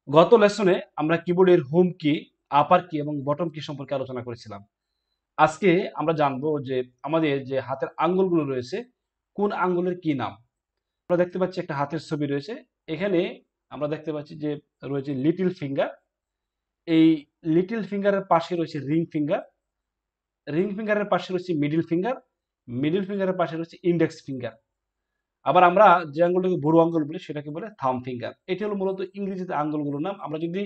গত লেসনে আমরা কিবোর্ডের হোম কি, আপার কি এবং বটম কি সম্পর্কে আলোচনা করেছিলাম। আজকে আমরা জানবো যে আমাদের যে হাতের আঙ্গুলগুলো রয়েছে কোন আঙ্গুলের কি নাম। আমরা দেখতে পাচ্ছি একটা হাতের ছবি রয়েছে। এখানে আমরা দেখতে পাচ্ছি যে রয়েছে লিটল ফিঙ্গার। এই লিটল ফিঙ্গারের পাশে রয়েছে রিং ফিঙ্গার। রিং ফিঙ্গারের পাশে রয়েছে মিডল ফিঙ্গার। মিডল ফিঙ্গারের পাশে রয়েছে ইন্ডেক্স ফিঙ্গার। আবার আমরা যে আঙ্গুলটাকে বুড়ো আঙ্গুল বলি সেটাকে বলে থাম ফিঙ্গার। এটি হলো মূলত ইংরেজিতে আঙ্গুলগুলোর নাম। আমরা যদি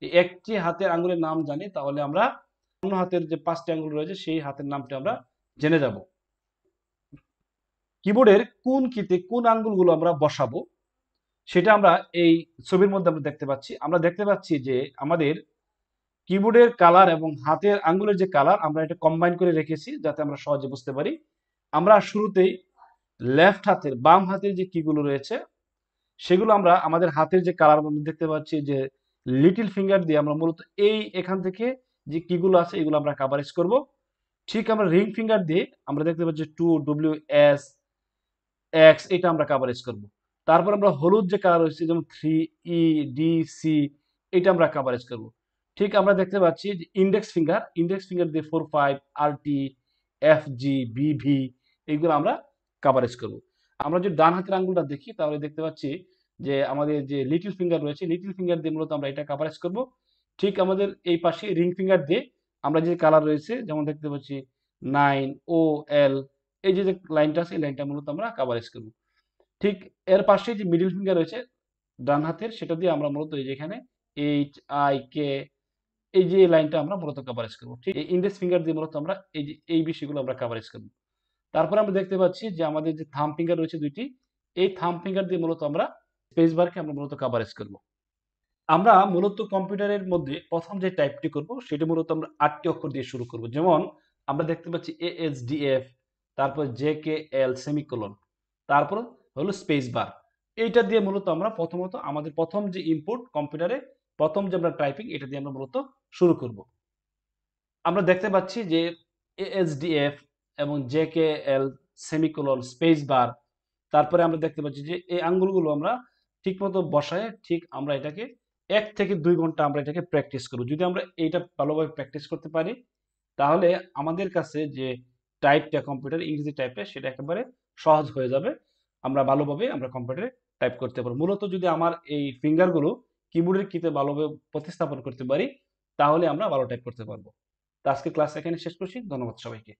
এই একটি হাতের আঙ্গুলের নাম জানি তাহলে আমরা অন্য হাতের যে ৫টি আঙ্গুল রয়েছে সেই হাতের নামটি আমরা জেনে যাব। কিবোর্ডের কোন কিতে কোন আঙ্গুলগুলো আমরা বসাবো সেটা আমরা এই ছবির মধ্যে আমরা দেখতে পাচ্ছি। আমরা দেখতে পাচ্ছি যে আমাদের কিবোর্ডের কালার এবং হাতের আঙ্গুলের যে কালার আমরা এটা কম্বাইন করে রেখেছি যাতে আমরা সহজে বুঝতে পারি। আমরা শুরুতেই লেফট হাতের বাম হাতের যে কিগুলো রয়েছে সেগুলো আমরা আমাদের হাতের যে কালার আমরা দেখতে পাচ্ছি যে লিটল ফিঙ্গার দিয়ে আমরা মূলত এখান থেকে যে কিগুলো আছে এগুলো আমরা কাভারেজ করব। ঠিক আমরা রিং ফিঙ্গার দিয়ে আমরা দেখতে পাচ্ছি 2 WS X এটা আমরা কাভারেজ করব। তারপর আমরা হলুদ যে কালার রয়েছে যেমন 3 E D C এটা আমরা কাভারেজ করব। ঠিক আমরা দেখতে পাচ্ছি যে ইন্ডেক্স ফিঙ্গার দিয়ে 4 5 RT FG BV এইগুলো আমরা কাভারেজ করব। আমরা যদি ডান হাতের আঙ্গুলটা দেখি তাহলে দেখতে পাচ্ছি যে আমাদের যে লিটল ফিঙ্গার রয়েছে লিটল ফিঙ্গার দিয়ে মূলত আমরা এটা কাভারেজ করব। ঠিক আমাদের এই পাশে রিং ফিঙ্গার দিয়ে আমরা যে কালার রয়েছে যেমন দেখতে পাচ্ছি 9 OL এই যে লাইনটা আছে এই লাইনটা মূলত আমরা কাভারেজ করব। ঠিক এর পাশে যে মিডল ফিঙ্গার রয়েছে ডান হাতের সেটা দিয়ে আমরা মূলত এই যে এখানে HIK এই যে লাইনটা আমরা মূলত কাভারেজ করব। ঠিক এই ইন্ডেক্স ফিঙ্গার দিয়ে মূলত আমরা এই যে এই বিষয়গুলো আমরা কাভারেজ করব। তারপরে আমরা দেখতে পাচ্ছি যে আমাদের যে থাম্ব ফিঙ্গার রয়েছে দুইটি এই থাম্ব ফিঙ্গার দিয়ে মূলত আমরা স্পেস বারকে আমরা মূলত কাভারেজ করব। আমরা মূলত কম্পিউটারের মধ্যে প্রথম যে টাইপটি করব সেটি মূলত আমরা 8টি অক্ষর দিয়ে শুরু করব। যেমন আমরা দেখতে পাচ্ছি ASDF, তারপর JKL সেমিকোলন, তারপর হলো স্পেস বার। এইটা দিয়ে মূলত আমরা প্রথমত আমাদের প্রথম যে ইনপুট কম্পিউটারে প্রথম যে আমরা টাইপিং এটা দিয়ে আমরা মূলত শুরু করব। আমরা দেখতে পাচ্ছি যে ASDF এবং JKL সেমিকোলন স্পেস বার, তারপরে আমরা দেখতে পাচ্ছি যে এই আঙ্গুলগুলো আমরা ঠিকমতো বসায় ঠিক আমরা এটাকে 1 থেকে 2 ঘন্টা আমরা এটাকে প্র্যাকটিস করব। যদি আমরা এইটা ভালোভাবে প্র্যাকটিস করতে পারি তাহলে আমাদের কাছে যে টাইপটা কম্পিউটার ইংরেজি টাইপটা সেটা একেবারে সহজ হয়ে যাবে। আমরা ভালোভাবে আমরা কম্পিউটারে টাইপ করতে পারবো। মূলত যদি আমার এই ফিঙ্গারগুলো কিবোর্ডের কিতে ভালোভাবে প্রতিস্থাপন করতে পারি তাহলে আমরা ভালো টাইপ করতে পারবো। তো আজকে ক্লাস এখানে শেষ করছি। ধন্যবাদ সবাইকে।